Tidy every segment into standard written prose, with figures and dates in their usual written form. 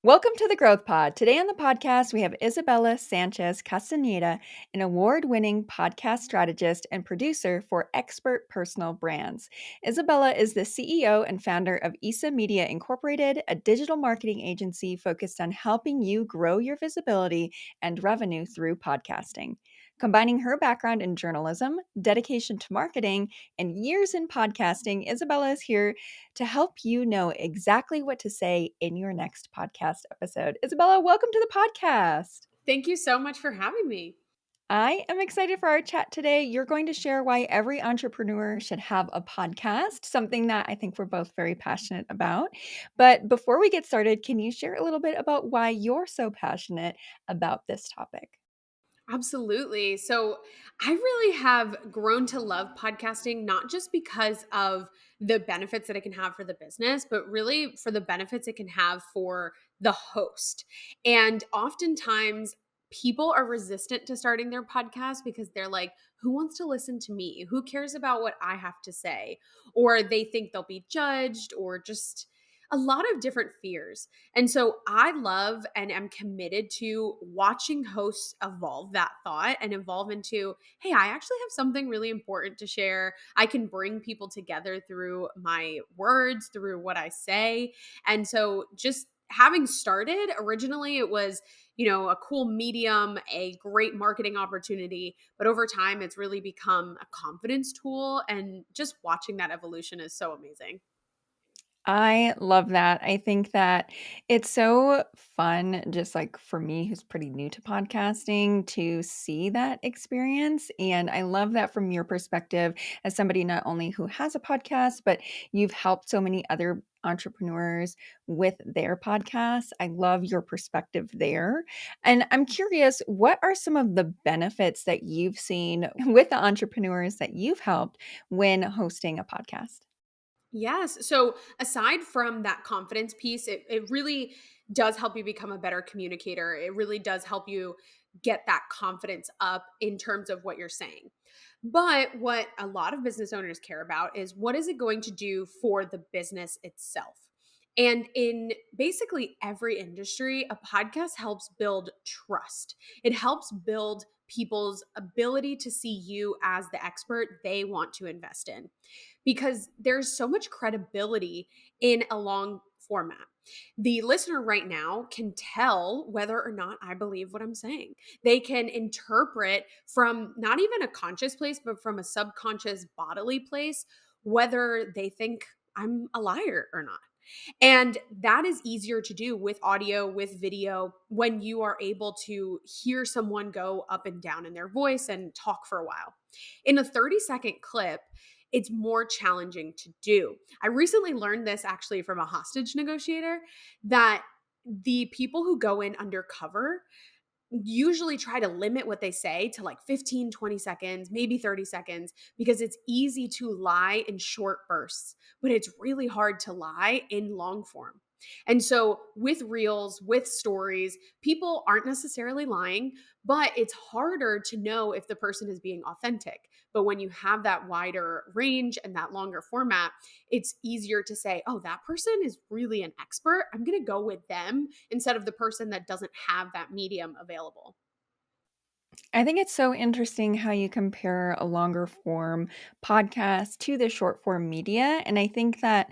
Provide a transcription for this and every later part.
Welcome to the Growth Pod. Today on the podcast, we have Isabella Sanchez Castaneda, an award winning podcast strategist and producer for Expert Personal Brands. Isabella is the CEO and founder of ISA Media Incorporated, a digital marketing agency focused on helping you grow your visibility and revenue through podcasting. Combining her background in journalism, dedication to marketing, and years in podcasting, Isabella is here to help you know exactly what to say in your next podcast episode. Isabella, welcome to the podcast. Thank you so much for having me. I am excited for our chat today. You're going to share why every entrepreneur should have a podcast, something that I think we're both very passionate about. But before we get started, can you share a little bit about why you're so passionate about this topic? Absolutely. So, I really have grown to love podcasting, not just because of the benefits that it can have for the business, but really for the benefits it can have for the host. And oftentimes, people are resistant to starting their podcast because they're like, who wants to listen to me? Who cares about what I have to say? Or they think they'll be judged, or just a lot of different fears. And so I love and am committed to watching hosts evolve that thought and evolve into, hey, I actually have something really important to share. I can bring people together through my words, through what I say. And so just having started, originally it was, a cool medium, a great marketing opportunity, but over time it's really become a confidence tool, and just watching that evolution is so amazing. I love that. I think that it's so fun, just like for me, who's pretty new to podcasting, to see that experience. And I love that from your perspective, as somebody not only who has a podcast, but you've helped so many other entrepreneurs with their podcasts. I love your perspective there. And I'm curious, what are some of the benefits that you've seen with the entrepreneurs that you've helped when hosting a podcast? Yes. So aside from that confidence piece, it really does help you become a better communicator. It really does help you get that confidence up in terms of what you're saying. But what a lot of business owners care about is, what is it going to do for the business itself? And in basically every industry, a podcast helps build trust. It helps build people's ability to see you as the expert they want to invest in, because there's so much credibility in a long format. The listener right now can tell whether or not I believe what I'm saying. They can interpret from not even a conscious place, but from a subconscious bodily place, whether they think I'm a liar or not. And that is easier to do with audio, with video, when you are able to hear someone go up and down in their voice and talk for a while. In a 30-second clip, it's more challenging to do. I recently learned this actually from a hostage negotiator, that the people who go in undercover usually try to limit what they say to like 15, 20 seconds, maybe 30 seconds, because it's easy to lie in short bursts, but it's really hard to lie in long form. And so with reels, with stories, people aren't necessarily lying, but it's harder to know if the person is being authentic. But when you have that wider range and that longer format, it's easier to say, oh, that person is really an expert. I'm going to go with them instead of the person that doesn't have that medium available. I think it's so interesting how you compare a longer form podcast to the short form media. And I think that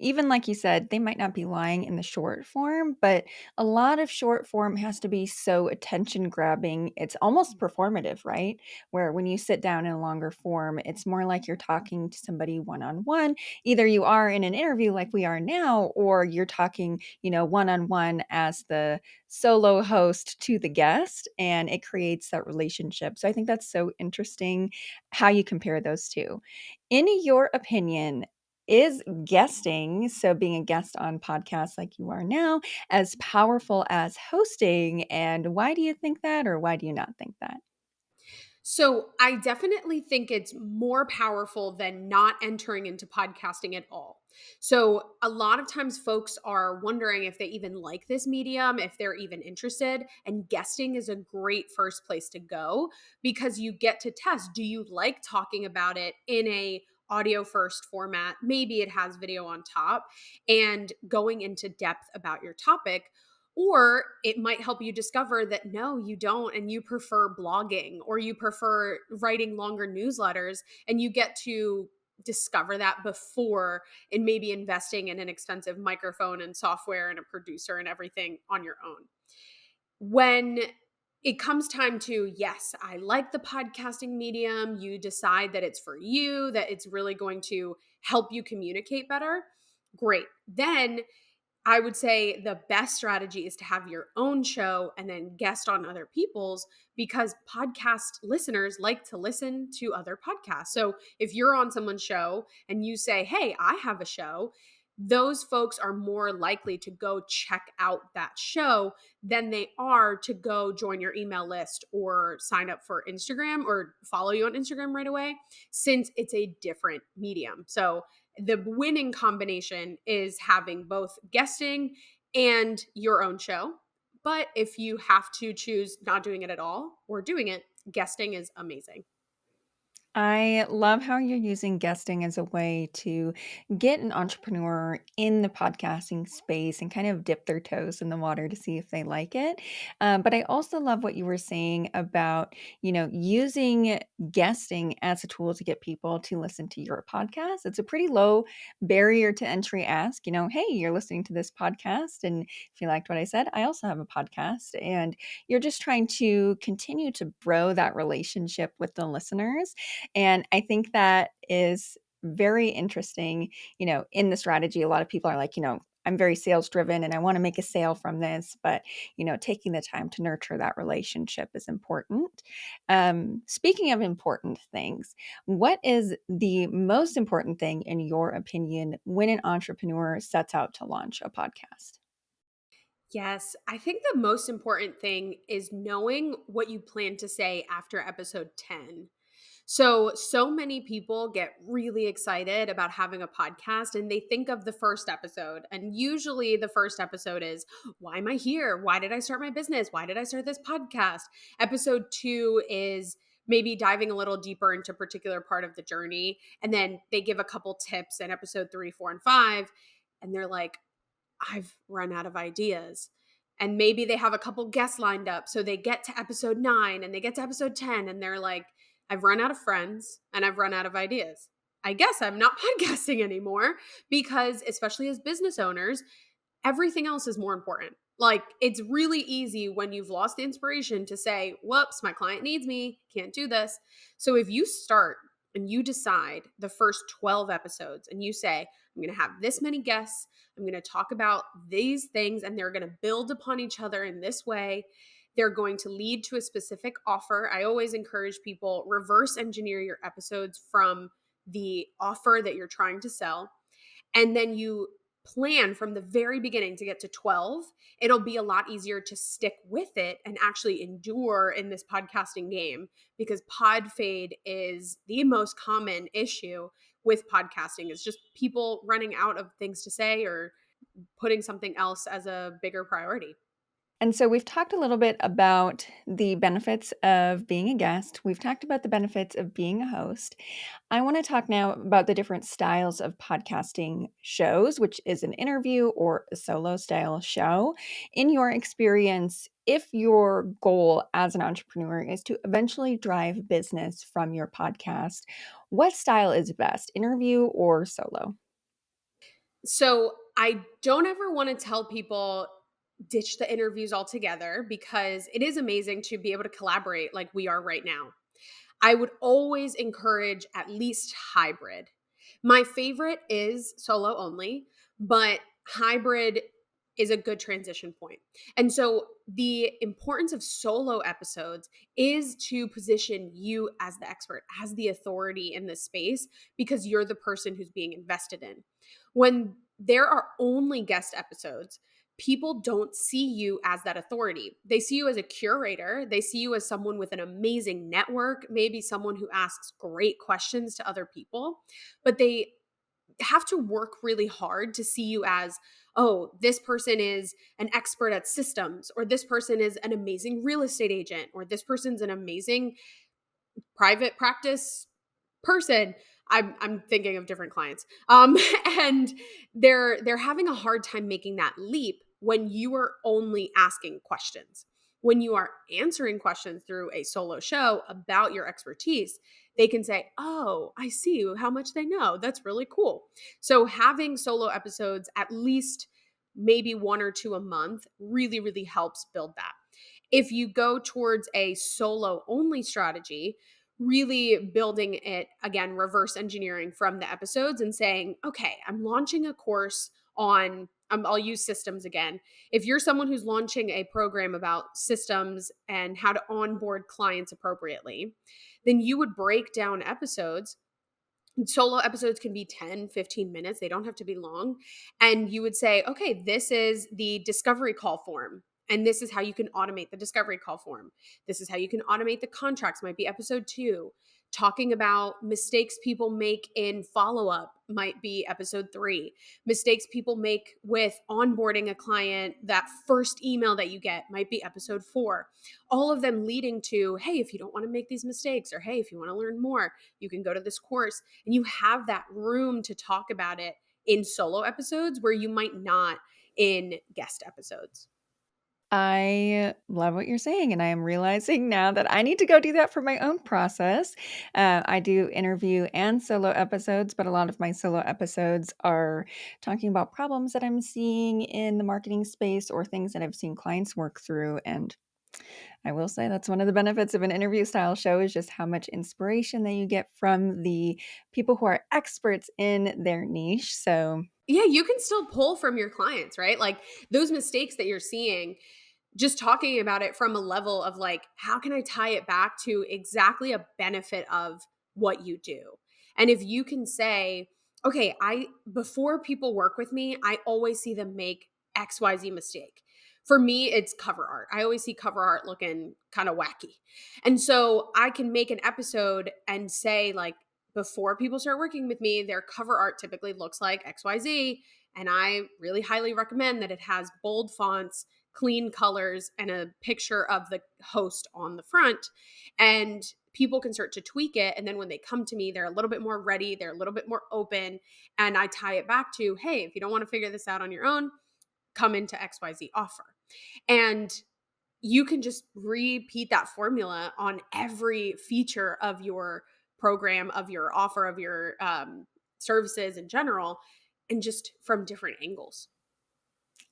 even like you said, they might not be lying in the short form, but a lot of short form has to be so attention grabbing. It's almost performative, right? Where when you sit down in a longer form, it's more like you're talking to somebody one on one. Either you are in an interview like we are now, or you're talking, one on one as the solo host to the guest, and it creates that relationship. So I think that's so interesting how you compare those two. In your opinion, is guesting, so being a guest on podcasts like you are now, as powerful as hosting? And why do you think that, or why do you not think that? So I definitely think it's more powerful than not entering into podcasting at all. So a lot of times folks are wondering if they even like this medium, if they're even interested, and guesting is a great first place to go, because you get to test, do you like talking about it in a audio first format? Maybe it has video on top, and going into depth about your topic. Or it might help you discover that no, you don't, and you prefer blogging or you prefer writing longer newsletters, and you get to discover that before and maybe investing in an expensive microphone and software and a producer and everything on your own. When it comes time to, yes, I like the podcasting medium, you decide that it's for you, that it's really going to help you communicate better, great. Then I would say the best strategy is to have your own show and then guest on other people's, because podcast listeners like to listen to other podcasts. So if you're on someone's show and you say, "Hey, I have a show," those folks are more likely to go check out that show than they are to go join your email list or sign up for Instagram or follow you on Instagram right away, since it's a different medium. So the winning combination is having both guesting and your own show. But if you have to choose not doing it at all or doing it, guesting is amazing. I love how you're using guesting as a way to get an entrepreneur in the podcasting space and kind of dip their toes in the water to see if they like it. But I also love what you were saying about, using guesting as a tool to get people to listen to your podcast. It's a pretty low barrier to entry ask, hey, you're listening to this podcast. And if you liked what I said, I also have a podcast. And you're just trying to continue to grow that relationship with the listeners, and I think that is very interesting, in the strategy. A lot of people are like, I'm very sales driven and I want to make a sale from this, but taking the time to nurture that relationship is important. Speaking of important things, what is the most important thing in your opinion when an entrepreneur sets out to launch a podcast? Yes, I think the most important thing is knowing what you plan to say after episode 10. So many people get really excited about having a podcast and they think of the first episode. And usually the first episode is, why am I here? Why did I start my business? Why did I start this podcast? Episode 2 is maybe diving a little deeper into a particular part of the journey. And then they give a couple tips in episode 3, 4, and 5. And they're like, I've run out of ideas. And maybe they have a couple guests lined up. So they get to episode 9 and they get to episode 10 and they're like, I've run out of friends and I've run out of ideas. I guess I'm not podcasting anymore, because, especially as business owners, everything else is more important. Like, it's really easy when you've lost the inspiration to say, whoops, my client needs me, can't do this. So if you start and you decide the first 12 episodes and you say, I'm going to have this many guests, I'm going to talk about these things, and they're going to build upon each other in this way. They're going to lead to a specific offer. I always encourage people, reverse engineer your episodes from the offer that you're trying to sell. And then you plan from the very beginning to get to 12. It'll be a lot easier to stick with it and actually endure in this podcasting game, because pod fade is the most common issue with podcasting. It's just people running out of things to say or putting something else as a bigger priority. And so we've talked a little bit about the benefits of being a guest. We've talked about the benefits of being a host. I want to talk now about the different styles of podcasting shows, which is an interview or a solo style show. In your experience, if your goal as an entrepreneur is to eventually drive business from your podcast, what style is best, interview or solo? So I don't ever want to tell people ditch the interviews altogether, because it is amazing to be able to collaborate like we are right now. I would always encourage at least hybrid. My favorite is solo only, but hybrid is a good transition point. And so the importance of solo episodes is to position you as the expert, as the authority in this space, because you're the person who's being invested in. When there are only guest episodes, people don't see you as that authority. They see you as a curator. They see you as someone with an amazing network, maybe someone who asks great questions to other people, but they have to work really hard to see you as, oh, this person is an expert at systems, or this person is an amazing real estate agent, or this person's an amazing private practice person. I'm thinking of different clients. And they're having a hard time making that leap when you are only asking questions. When you are answering questions through a solo show about your expertise, they can say, "Oh, I see how much they know. That's really cool." So having solo episodes, at least maybe one or two a month, really, really helps build that. If you go towards a solo only strategy, really building it again, reverse engineering from the episodes and saying, okay, I'm launching a course on, I'll use systems again. If you're someone who's launching a program about systems and how to onboard clients appropriately, then you would break down episodes. Solo episodes can be 10, 15 minutes. They don't have to be long. And you would say, okay, this is the discovery call form. And this is how you can automate the discovery call form. This is how you can automate the contracts, might be episode 2. Talking about mistakes people make in follow up might be episode 3. Mistakes people make with onboarding a client, that first email that you get might be episode 4. All of them leading to, hey, if you don't want to make these mistakes, or hey, if you want to learn more, you can go to this course, and you have that room to talk about it in solo episodes where you might not in guest episodes. I love what you're saying, and I am realizing now that I need to go do that for my own process. I do interview and solo episodes, but a lot of my solo episodes are talking about problems that I'm seeing in the marketing space or things that I've seen clients work through. And I will say that's one of the benefits of an interview style show is just how much inspiration that you get from the people who are experts in their niche. So Yeah, you can still pull from your clients, right? Like those mistakes that you're seeing, just talking about it from a level of like, how can I tie it back to exactly a benefit of what you do? And if you can say, okay, before people work with me, I always see them make XYZ mistake. For me, it's cover art. I always see cover art looking kind of wacky. And so I can make an episode and say, like, before people start working with me, their cover art typically looks like XYZ. And I really highly recommend that it has bold fonts, clean colors, and a picture of the host on the front. And people can start to tweak it. And then when they come to me, they're a little bit more ready, they're a little bit more open. And I tie it back to, hey, if you don't want to figure this out on your own, come into XYZ offer. And you can just repeat that formula on every feature of your program, of your offer, of your services in general, and just from different angles.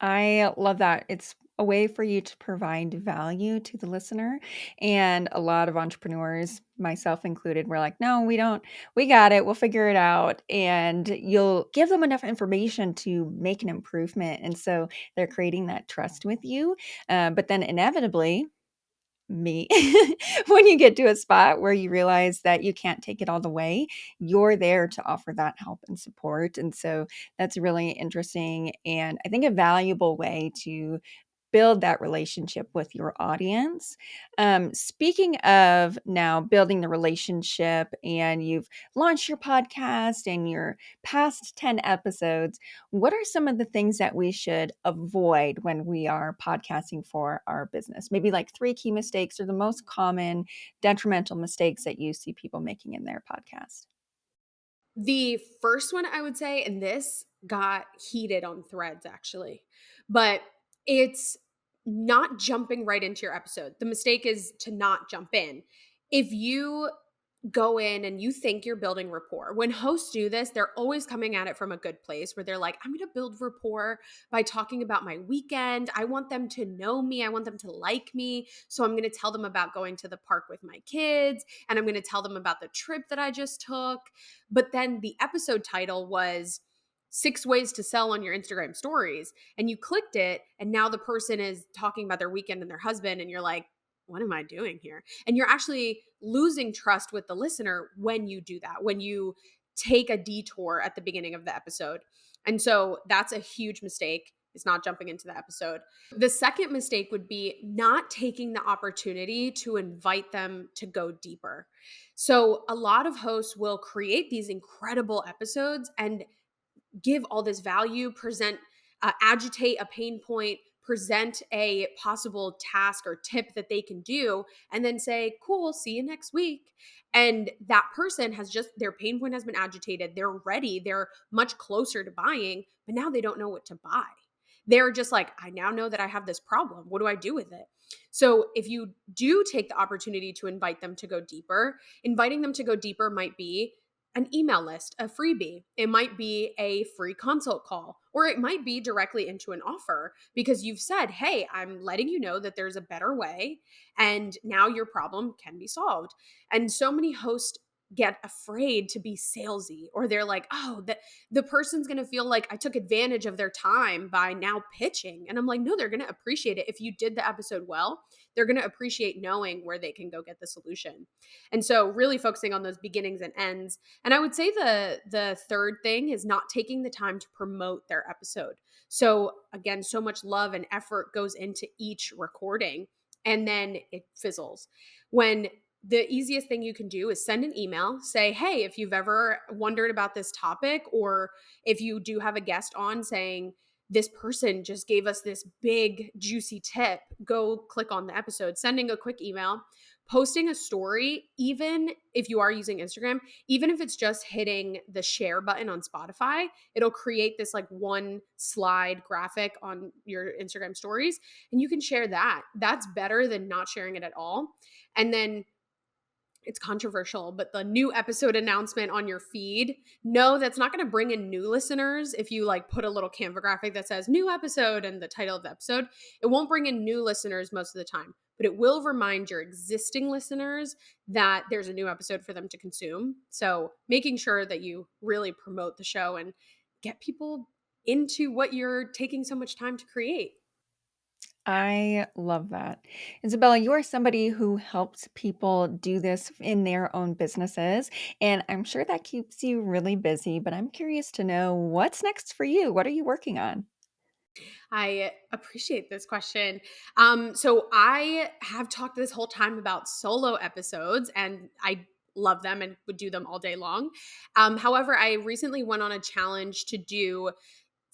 I love that. It's a way for you to provide value to the listener. And a lot of entrepreneurs, myself included, were like, no, we don't, we got it. We'll figure it out. And you'll give them enough information to make an improvement. And so they're creating that trust with you. But then inevitably, me when you get to a spot where you realize that you can't take it all the way, you're there to offer that help and support. And so that's really interesting and I think a valuable way to build that relationship with your audience. Speaking of now building the relationship, and you've launched your podcast and your past 10 episodes, what are some of the things that we should avoid when we are podcasting for our business? Maybe like 3 key mistakes or the most common detrimental mistakes that you see people making in their podcast. The first one I would say, and this got heated on threads actually, but it's not jumping right into your episode. The mistake is to not jump in. If you go in and you think you're building rapport. When hosts do this, they're always coming at it from a good place where they're like, I'm going to build rapport by talking about my weekend. I want them to know me. I want them to like me. So I'm going to tell them about going to the park with my kids, and I'm going to tell them about the trip that I just took. But then the episode title was 6 ways to sell on your Instagram stories. And you clicked it, and now the person is talking about their weekend and their husband, and you're like, what am I doing here? And you're actually losing trust with the listener when you do that, when you take a detour at the beginning of the episode. And so that's a huge mistake, is not jumping into the episode. The second mistake would be not taking the opportunity to invite them to go deeper. So a lot of hosts will create these incredible episodes and give all this value, present, agitate a pain point, present a possible task or tip that they can do, and then say, cool, see you next week. And that person has just, their pain point has been agitated. They're ready. They're much closer to buying, but now they don't know what to buy. they're just like, I now know that I have this problem. What do I do with it? So if you do take the opportunity to invite them to go deeper, inviting them to go deeper might be an email list, a freebie. It might be a free consult call, or it might be directly into an offer because you've said, hey, I'm letting you know that there's a better way and now your problem can be solved. And so many hosts get afraid to be salesy, or they're like, oh, the person's going to feel like I took advantage of their time by now pitching. And I'm like, no, they're going to appreciate it. If you did the episode well, they're going to appreciate knowing where they can go get the solution. And so really focusing on those beginnings and ends. And I would say the third thing is not taking the time to promote their episode. So again, so much love and effort goes into each recording and then it fizzles. When the easiest thing you can do is send an email, say, hey, if you've ever wondered about this topic, or if you do have a guest on saying, this person just gave us this big, juicy tip, go click on the episode, sending a quick email, posting a story, even if you are using Instagram, even if it's just hitting the share button on Spotify, it'll create this like one slide graphic on your Instagram stories, and you can share that. That's better than not sharing it at all. And then it's controversial, but the new episode announcement on your feed, no, that's not going to bring in new listeners. If you like put a little Canva graphic that says new episode and the title of the episode, it won't bring in new listeners most of the time, but it will remind your existing listeners that there's a new episode for them to consume. So making sure that you really promote the show and get people into what you're taking so much time to create. I love that. Isabella, you are somebody who helps people do this in their own businesses, and I'm sure that keeps you really busy, but I'm curious to know what's next for you? What are you working on? I appreciate this question. So I have talked this whole time about solo episodes, and I love them and would do them all day long. However, I recently went on a challenge to do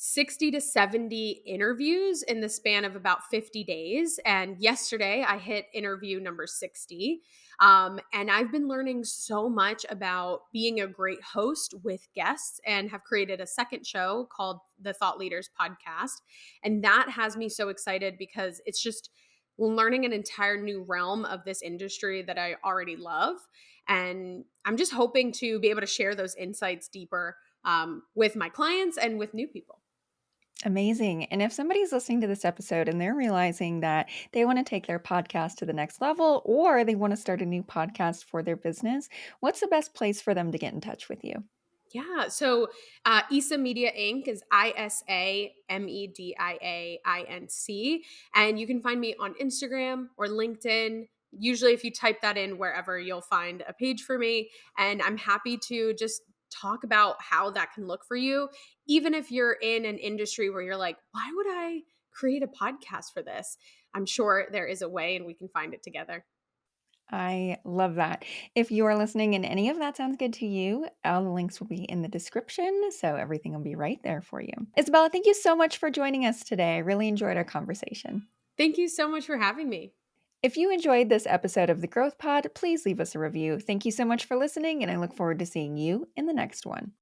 60 to 70 interviews in the span of about 50 days. And yesterday I hit interview number 60. And I've been learning so much about being a great host with guests and have created a second show called the Thought Leaders Podcast. And that has me so excited because it's just learning an entire new realm of this industry that I already love. And I'm just hoping to be able to share those insights deeper with my clients and with new people. Amazing. And if somebody's listening to this episode and they're realizing that they want to take their podcast to the next level or they want to start a new podcast for their business, what's the best place for them to get in touch with you? Yeah. So ISA Media Inc. is ISAMEDIAINC. And you can find me on Instagram or LinkedIn. Usually, if you type that in wherever, you'll find a page for me. And I'm happy to just talk about how that can look for you. Even if you're in an industry where you're like, why would I create a podcast for this? I'm sure there is a way and we can find it together. I love that. If you are listening and any of that sounds good to you, all the links will be in the description. So everything will be right there for you. Isabella, thank you so much for joining us today. I really enjoyed our conversation. Thank you so much for having me. If you enjoyed this episode of the Growth Pod, please leave us a review. Thank you so much for listening, and I look forward to seeing you in the next one.